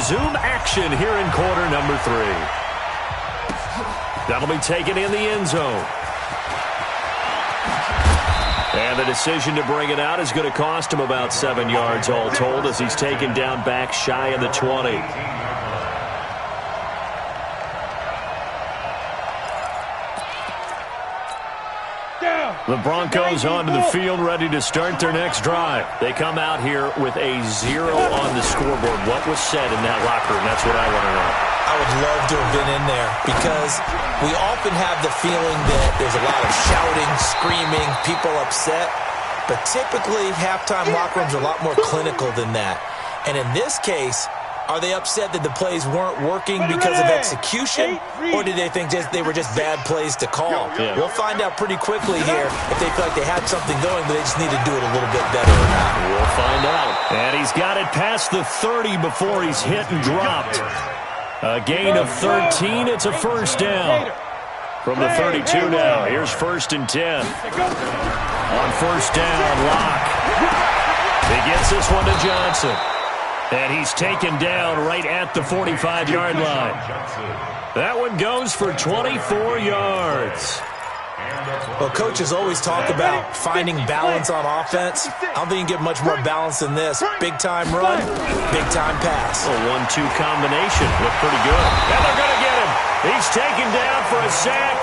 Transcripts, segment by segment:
resume action here in quarter number 3. That'll be taken in the end zone. And the decision to bring it out is going to cost him about 7 yards all told as he's taken down back shy of the 20. The Broncos onto the field ready to start their next drive. They come out here with a 0 on the scoreboard. What was said in that locker room? That's what I want to know. I would love to have been in there because we often have the feeling that there's a lot of shouting, screaming, people upset. But typically, halftime locker rooms are a lot more clinical than that. And in this case, are they upset that the plays weren't working because of execution, or did they think they were just bad plays to call? Yeah. We'll find out pretty quickly here if they feel like they had something going, but they just need to do it a little bit better or not. We'll find out. And he's got it past the 30 before he's hit and dropped. A gain of 13. It's a first down. From the 32 now, here's 1st and 10. On first down, Locke. He gets this one to Johnson. And he's taken down right at the 45-yard line. That one goes for 24 yards. Well, coaches always talk about finding balance on offense. I don't think you can get much more balance than this. Big-time run, big-time pass. A 1-2 combination. Looked pretty good. And they're going to get him. He's taken down for a sack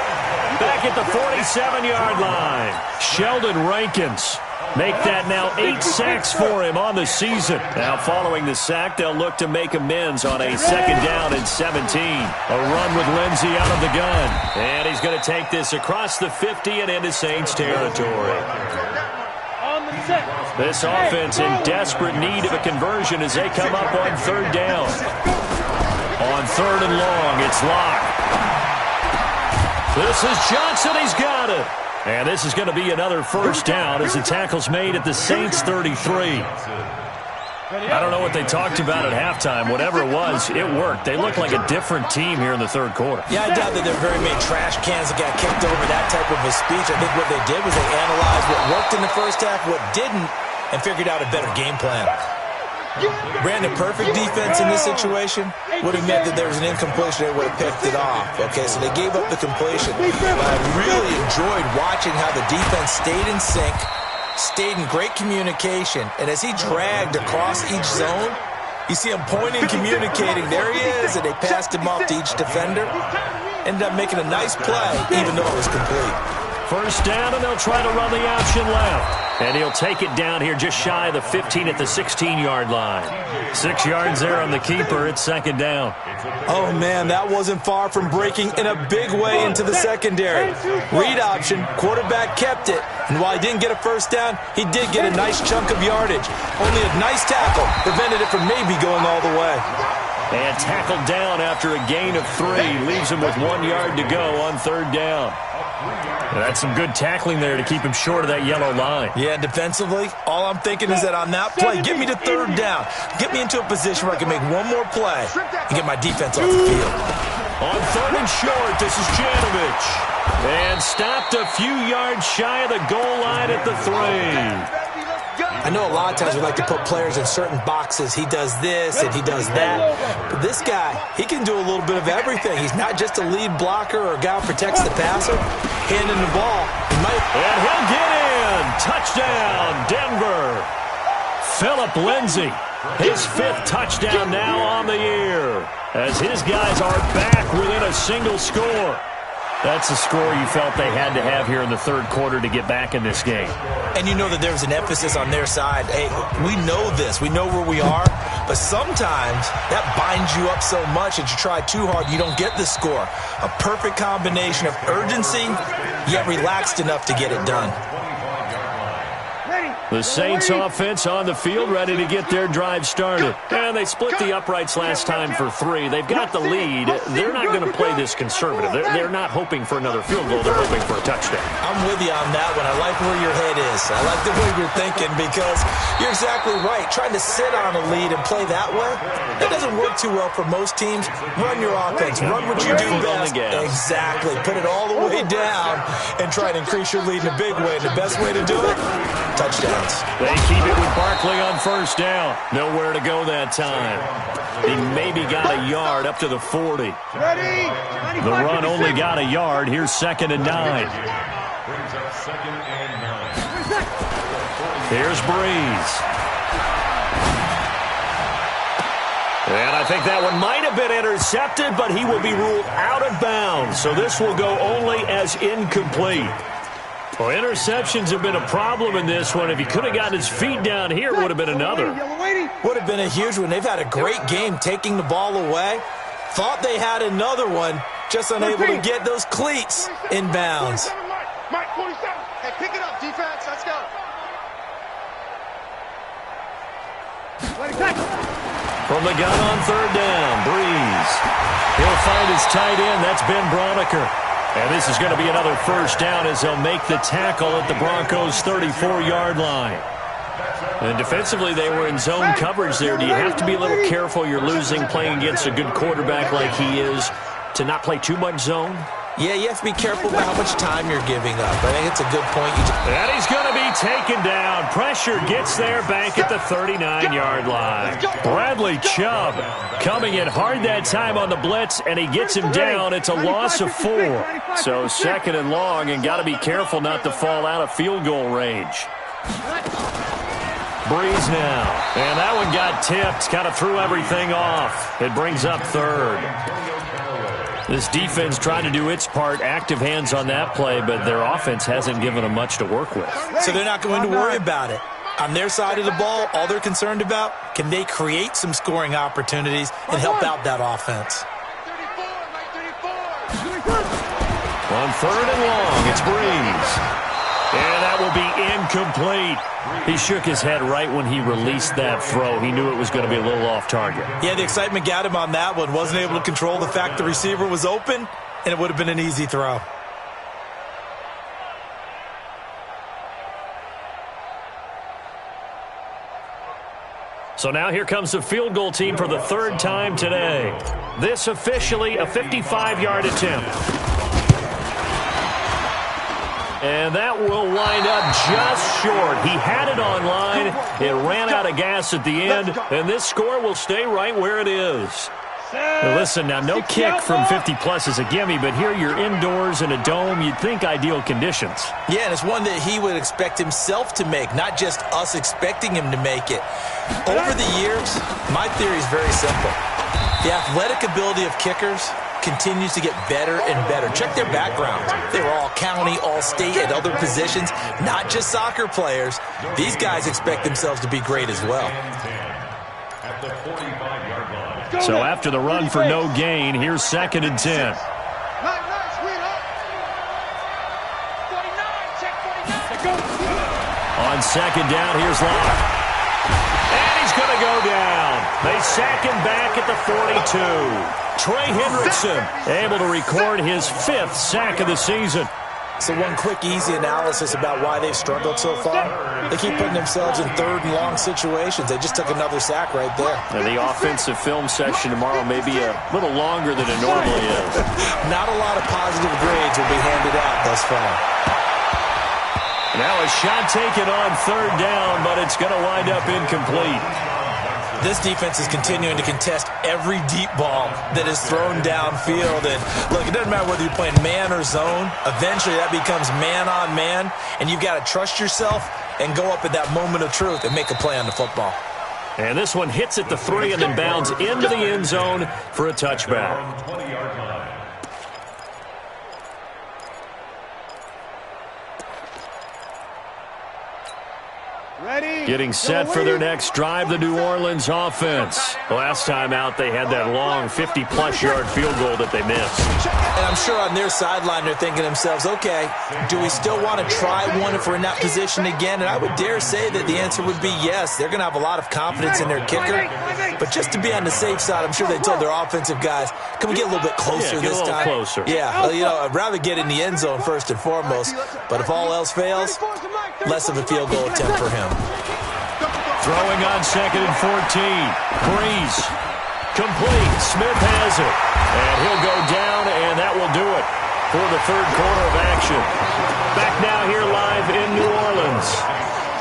back at the 47-yard line. Sheldon Rankins. Make that now 8 sacks for him on the season. Now following the sack, they'll look to make amends on a 2nd down and 17. A run with Lindsey out of the gun. And he's going to take this across the 50 and into Saints territory. This offense in desperate need of a conversion as they come up on 3rd down. On 3rd and long, it's Locke. This is Johnson. He's got it. And this is going to be another first down as the tackle's made at the Saints 33. I don't know what they talked about at halftime. Whatever it was, it worked. They look like a different team here in the 3rd quarter. Yeah, I doubt that there are very many trash cans that got kicked over that type of a speech. I think what they did was they analyzed what worked in the first half, what didn't, and figured out a better game plan. Brandon, perfect defense in this situation would have meant that there was an incompletion. They would have picked it off. Okay, so they gave up the completion. But I really enjoyed watching how the defense stayed in sync, stayed in great communication, and as he dragged across each zone, you see him pointing, communicating. There he is, and they passed him off to each defender. Ended up making a nice play, even though it was complete. First down, and they'll try to run the option left. And he'll take it down here just shy of the 15 at the 16-yard line. 6 yards there on the keeper. It's 2nd down. Oh, man, that wasn't far from breaking in a big way into the secondary. Read option, quarterback kept it. And while he didn't get a first down, he did get a nice chunk of yardage. Only a nice tackle prevented it from maybe going all the way. And tackled down after a gain of 3. Leaves him with 1 yard to go on 3rd down. That's some good tackling there to keep him short of that yellow line. Yeah, defensively, all I'm thinking is that on that play, get me to 3rd down. Get me into a position where I can make one more play and get my defense off the field. On 3rd and short, this is Janovich. And stopped a few yards shy of the goal line at the 3. I know a lot of times we like to put players in certain boxes. He does this and he does that. But this guy, he can do a little bit of everything. He's not just a lead blocker or a guy who protects the passer. Handing the ball. And he'll get in. Touchdown, Denver. Phillip Lindsay, his 5th touchdown now on the year, as his guys are back within a single score. That's the score you felt they had to have here in the 3rd quarter to get back in this game. And you know that there was an emphasis on their side. Hey, we know this. We know where we are. But sometimes that binds you up so much that you try too hard, you don't get the score. A perfect combination of urgency, yet relaxed enough to get it done. The Saints offense on the field ready to get their drive started. And they split the uprights last time for 3. They've got the lead. They're not going to play this conservative. They're not hoping for another field goal. They're hoping for a touchdown. I'm with you on that one. I like where your head is. I like the way you're thinking because you're exactly right. Trying to sit on a lead and play that way, that doesn't work too well for most teams. Run your offense. Run what you do best. Exactly. Put it all the way down and try to increase your lead in a big way. And the best way to do it, touchdowns. They keep it with Barkley on first down. Nowhere to go that time. He maybe got a yard up to the 40. The run only got a yard. Here's 2nd and 9. Here's Breeze. And I think that one might have been intercepted, but he will be ruled out of bounds. So this will go only as incomplete. Well, interceptions have been a problem in this one. If he could have gotten his feet down here, it would have been another. Would have been a huge one. They've had a great game taking the ball away. Thought they had another one, just unable to get those cleats in bounds. Hey, pick it up, defense. Let's go. From the gun on 3rd down, Breeze. He'll find his tight end. That's Ben Broniker. And this is going to be another first down as they'll make the tackle at the Broncos' 34-yard line. And defensively, they were in zone coverage there. Do you have to be a little careful you're losing playing against a good quarterback like he is to not play too much zone? Yeah, you have to be careful about how much time you're giving up. I think it's a good point. And he's going to be taken down. Pressure gets there back at the 39-yard line. Bradley Chubb coming in hard that time on the blitz, and he gets him down. It's a loss of 4. So 2nd and long, and got to be careful not to fall out of field goal range. Breeze now. And that one got tipped. Kind of threw everything off. It brings up 3rd. This defense trying to do its part, active hands on that play, but their offense hasn't given them much to work with. So they're not going to worry about it. On their side of the ball, all they're concerned about, can they create some scoring opportunities and help out that offense? On 3rd and long, it's Breeze. And that will be incomplete. He shook his head right when he released that throw. He knew it was going to be a little off target. Yeah, the excitement got him on that one. Wasn't able to control the fact the receiver was open, and it would have been an easy throw. So now here comes the field goal team for the 3rd time today. This officially a 55-yard attempt. And that will wind up just short. He had it on line. It ran out of gas at the end, and this score will stay right where it is. Now listen, now no kick from 50-plus is a gimme, but here you're indoors in a dome. You'd think ideal conditions. Yeah, and it's one that he would expect himself to make, not just us expecting him to make it. Over the years, my theory is very simple. The athletic ability of kickers continues to get better and better. Check their backgrounds. They were all county, all state, at other positions, not just soccer players. These guys expect themselves to be great as well. So after the run for no gain, here's 2nd and 10. On 2nd down, here's Locke. And he's going to go down. They sack him back at the 42. Trey Hendrickson able to record his 5th sack of the season. So one quick, easy analysis about why they've struggled so far. They keep putting themselves in 3rd and long situations. They just took another sack right there. And the offensive film section tomorrow may be a little longer than it normally is. Not a lot of positive grades will be handed out thus far. Now a shot taken on 3rd down, but it's going to wind up incomplete. This defense is continuing to contest every deep ball that is thrown downfield. And look, it doesn't matter whether you're playing man or zone. Eventually that becomes man on man, and you've got to trust yourself and go up at that moment of truth and make a play on the football. And this one hits at the 3 and then bounds into the end zone for a touchback. Getting set for their next drive, the New Orleans offense. Last time out, they had that long 50-plus yard field goal that they missed. And I'm sure on their sideline, they're thinking to themselves, okay, do we still want to try one if we're in that position again? And I would dare say that the answer would be yes. They're going to have a lot of confidence in their kicker. But just to be on the safe side, I'm sure they told their offensive guys, can we get a little bit closer this time? Closer. Yeah, well, you know, I'd rather get in the end zone first and foremost. But if all else fails, less of a field goal attempt for him. Throwing on 2nd and 14. Breeze. Complete. Smith has it. And he'll go down, and that will do it for the 3rd quarter of action. Back now here live in New Orleans.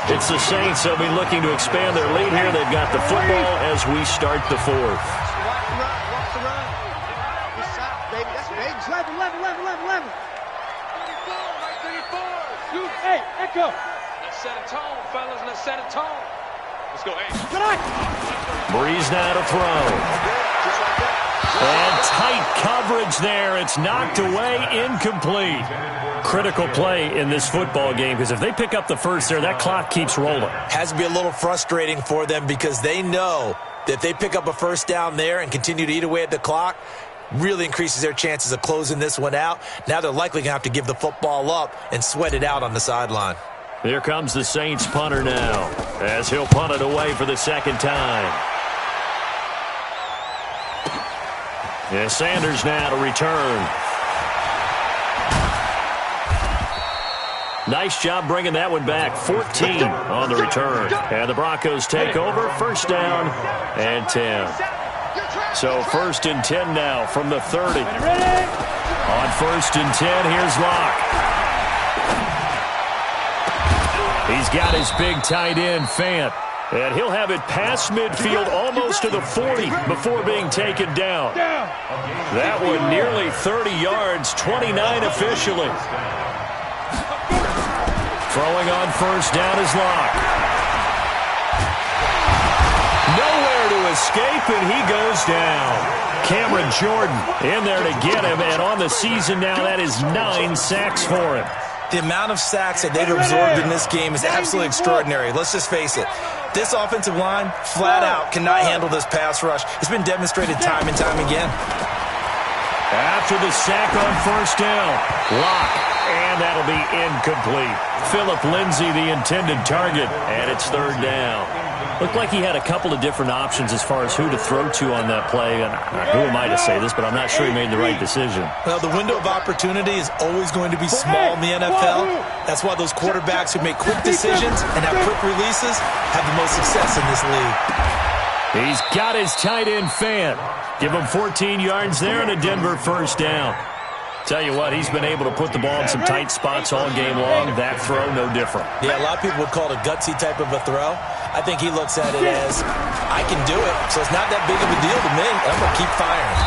It's the Saints. They'll be looking to expand their lead here. They've got the football as we start the fourth. Watch the run. This side, baby. That's baby. 11. 34. Shoot. Hey, Echo. Let's set a tone, fellas. Let's set a tone. Let's go, hey. Breeze now to throw. And tight coverage there. It's knocked away, incomplete. Critical play in this football game because if they pick up the first there, that clock keeps rolling. Has to be a little frustrating for them because they know that if they pick up a first down there and continue to eat away at the clock, really increases their chances of closing this one out. Now they're likely going to have to give the football up and sweat it out on the sideline. Here comes the Saints punter now as he'll punt it away for the second time. Yeah, Sanders now to return. Nice job bringing that one back. 14 on the return. And the Broncos take over. First down and 10. So first and 10 now from the 30. On first and 10, here's Locke. He's got his big tight end, Fant. And he'll have it past midfield almost to the 40 before being taken down. That one nearly 30 yards, 29 officially. Throwing on first down is Locke. Nowhere to escape, and he goes down. Cameron Jordan in there to get him, and on the season now, that is 9 sacks for him. The amount of sacks that they've absorbed in this game is absolutely extraordinary. Let's just face it. This offensive line, flat out, cannot handle this pass rush. It's been demonstrated time and time again. After the sack on first down, Locke, and that'll be incomplete. Phillip Lindsay, the intended target, and it's third down. Looked like he had a couple of different options as far as who to throw to on that play. And who am I to say this, but I'm not sure he made the right decision. Well, the window of opportunity is always going to be small in the NFL. That's why those quarterbacks who make quick decisions and have quick releases have the most success in this league. He's got his tight end, Fant. Give him 14 yards there and a Denver first down. Tell you what, he's been able to put the ball in some tight spots all game long. That throw, no different. Yeah, a lot of people would call it a gutsy type of a throw. I think he looks at it as, I can do it, so it's not that big of a deal to me. I'm going to keep firing.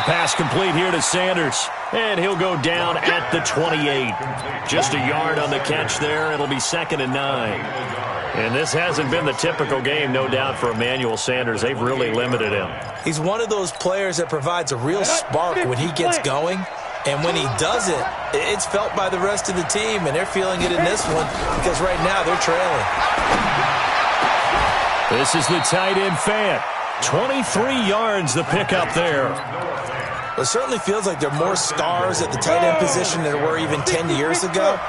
Pass complete here to Sanders, and he'll go down at the 28. Just a yard on the catch there. It'll be 2nd and 9. And this hasn't been the typical game, no doubt, for Emmanuel Sanders. They've really limited him. He's one of those players that provides a real spark when he gets going. And when he does it, it's felt by the rest of the team, and they're feeling it in this one because right now they're trailing. This is the tight end, Fant. 23 yards the pickup there. It certainly feels like there are more stars at the tight end position than there were even 10 years ago.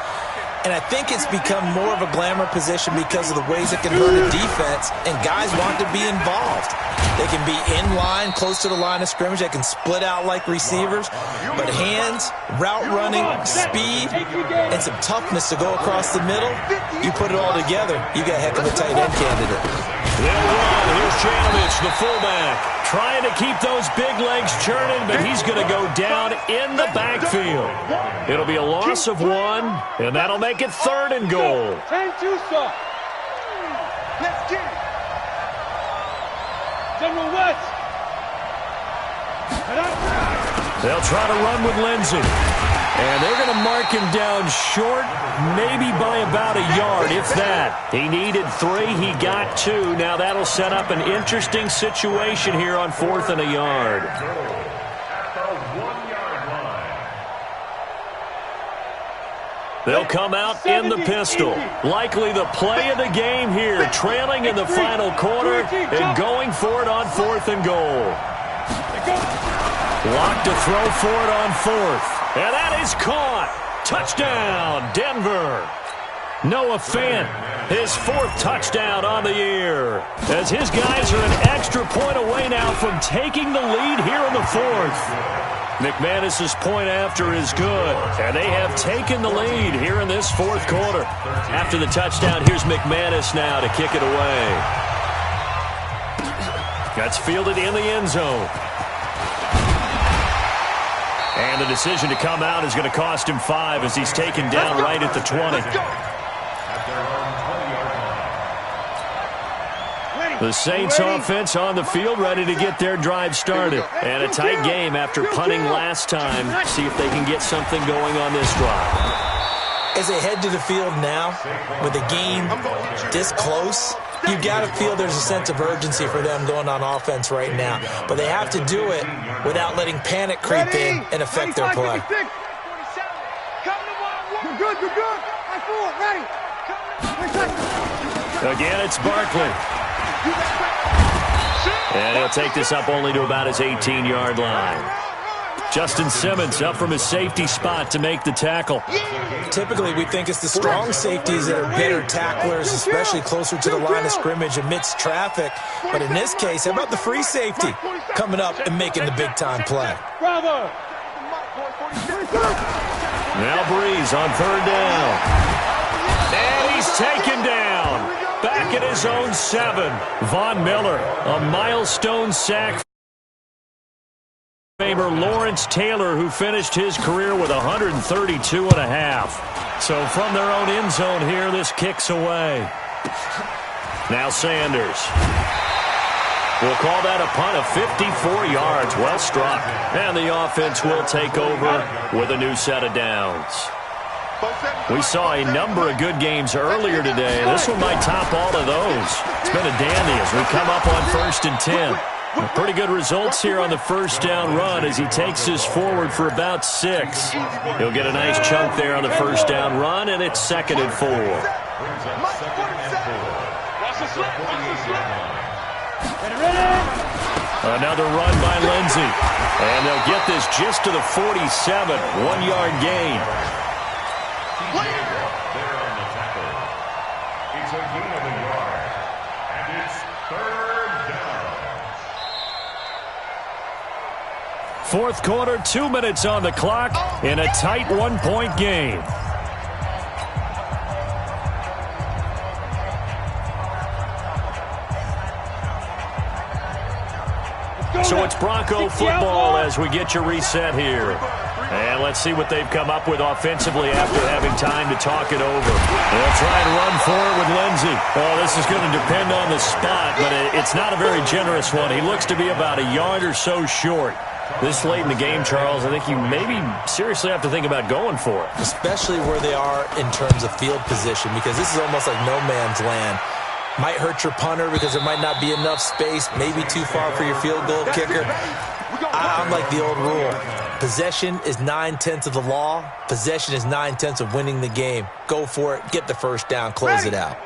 And I think it's become more of a glamour position because of the ways it can hurt a defense, and guys want to be involved. They can be in line, close to the line of scrimmage. They can split out like receivers. But hands, route running, speed, and some toughness to go across the middle, you put it all together, you got a heck of a tight end candidate. They'll run. Here's Janovich, the fullback, trying to keep those big legs churning, but he's going to go down in the backfield. It'll be a loss of 1, and that'll make it 3rd and goal. 10-2 stop. Let's get it. General West. They'll try to run with Lindsay. And they're going to mark him down short, maybe by about a yard, if that. He needed 3. He got 2. Now that'll set up an interesting situation here on 4th and a yard. They'll come out in the pistol. Likely the play of the game here, trailing in the final quarter and going for it on 4th and goal. Locked to throw for it on 4th. And that is caught. Touchdown, Denver. Noah Fant, his 4th touchdown on the year. As his guys are an extra point away now from taking the lead here in the 4th. McManus's point after is good, and they have taken the lead here in this 4th quarter. After the touchdown, here's McManus now to kick it away. That's fielded in the end zone. And the decision to come out is going to cost him 5 as he's taken down right at the 20. The Saints offense on the field, ready to get their drive started. And a tight game after punting last time. See if they can get something going on this drive. As they head to the field now, with the game this close, you've got to feel there's a sense of urgency for them going on offense right now. But they have to do it without letting panic creep in and affect their play. You're good. Ready. Again, it's Barkley. And he'll take this up only to about his 18-yard line. Justin Simmons up from his safety spot to make the tackle. Typically, we think it's the strong safeties that are better tacklers, especially closer to the line of scrimmage amidst traffic. But in this case, how about the free safety coming up and making the big-time play? Now Breeze on third down. And he's taken down. Back at his own 7. Von Miller, a milestone sack. Famer Lawrence Taylor, who finished his career with 132.5. So from their own end zone here, this kicks away. Now Sanders. We'll call that a punt of 54 yards. Well struck. And the offense will take over with a new set of downs. We saw a number of good games earlier today. This one might top all of those. It's been a dandy as we come up on 1st and 10. Pretty good results here on the first down run as he takes this forward for about 6. He'll get a nice chunk there on the first down run, and it's 2nd and 4. Another run by Lindsey. And they'll get this just to the 47. 1-yard gain. It's a gain of a yard. And it's 3rd down. Fourth quarter, 2 minutes on the clock in a tight 1-point game. So it's Bronco football as we get your reset here. And let's see what they've come up with offensively after having time to talk it over. They'll try and run for it with Lindsey. Oh, this is going to depend on the spot, but it's not a very generous one. He looks to be about a yard or so short. This late in the game, Charles, I think you maybe seriously have to think about going for it. Especially where they are in terms of field position, because this is almost like no man's land. Might hurt your punter because there might not be enough space, maybe too far for your field goal kicker. I'm like the old rule. Possession is 9/10 of the law. Possession is 9/10 of winning the game. Go for it. Get the first down. Close it out.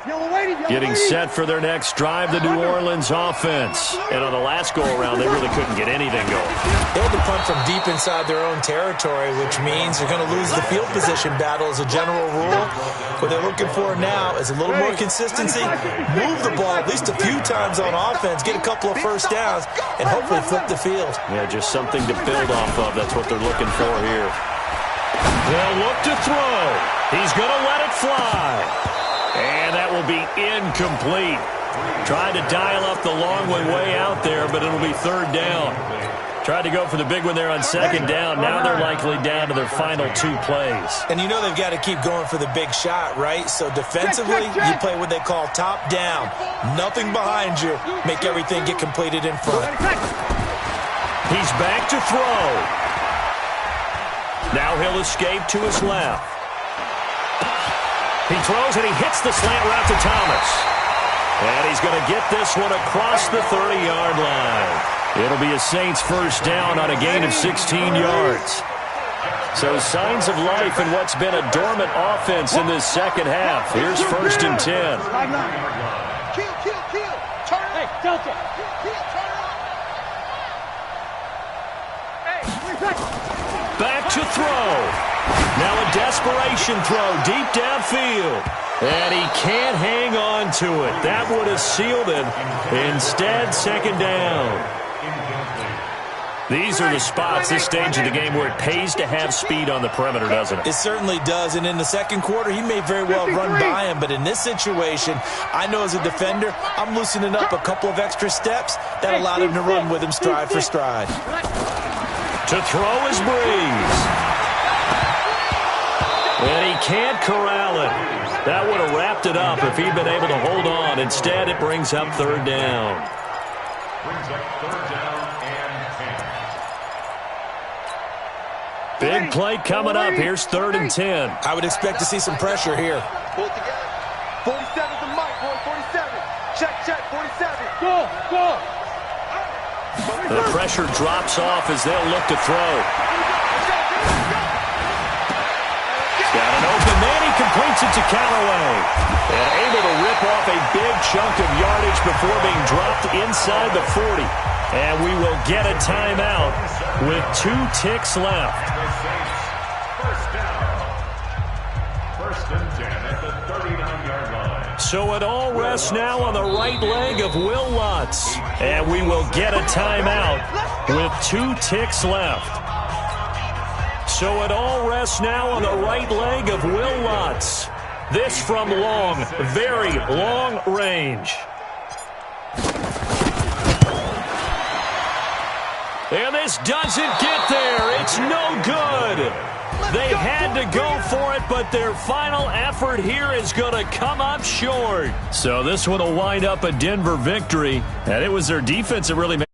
Getting set for their next drive, the New Orleans offense. And on the last go-around, they really couldn't get anything going. They had to punt from deep inside their own territory, which means they're going to lose the field position battle as a general rule. What they're looking for now is a little more consistency, move the ball at least a few times on offense, get a couple of first downs, and hopefully flip the field. Yeah, just something to build off of. That's what they're looking for here. They'll look to throw. He's going to let it fly. And that will be incomplete. Tried to dial up the long one way out there, but it'll be 3rd down. Tried to go for the big one there on 2nd down. Now they're likely down to their final 2 plays. And you know they've got to keep going for the big shot, right? So defensively, you play what they call top down. Nothing behind you. Make everything get completed in front. He's back to throw. Now he'll escape to his left. He throws and he hits the slant route to Thomas. And he's going to get this one across the 30-yard line. It'll be a Saints first down on a gain of 16 yards. So signs of life in what's been a dormant offense in this second half. Here's 1st and 10. Hey, Delta. Back to throw. Now a desperation throw deep downfield. And he can't hang on to it. That would have sealed it. Instead, 2nd down. These are the spots, this stage of the game, where it pays to have speed on the perimeter, doesn't it? It certainly does, and in the second quarter, he may very well run by him, but in this situation, I know as a defender, I'm loosening up a couple of extra steps that allowed him to run with him stride for stride. To throw is Breeze. And he can't corral it. That would have wrapped it up if he'd been able to hold on. Instead, it brings up third down. Brings up third down and 10. Big play coming up. Here's 3rd and 10. I would expect to see some pressure here. Pull it together. 47's the mic, boy. 47. Check, 47. Go, go. The pressure drops off as they'll look to throw. He's got an open man. He completes it to Callaway. And able to rip off a big chunk of yardage before being dropped inside the 40. And we will get a timeout with 2 ticks left. First down. 1st and 10 at the 39-yard line. So it all rests now on the right leg of Will Lutz. And we will get a timeout with 2 ticks left. So it all rests now on the right leg of Will Lutz. This from long, very long range. And this doesn't get there. It's no good. They had to go for it, but their final effort here is going to come up short. So this one will wind up a Denver victory, and it was their defense that really made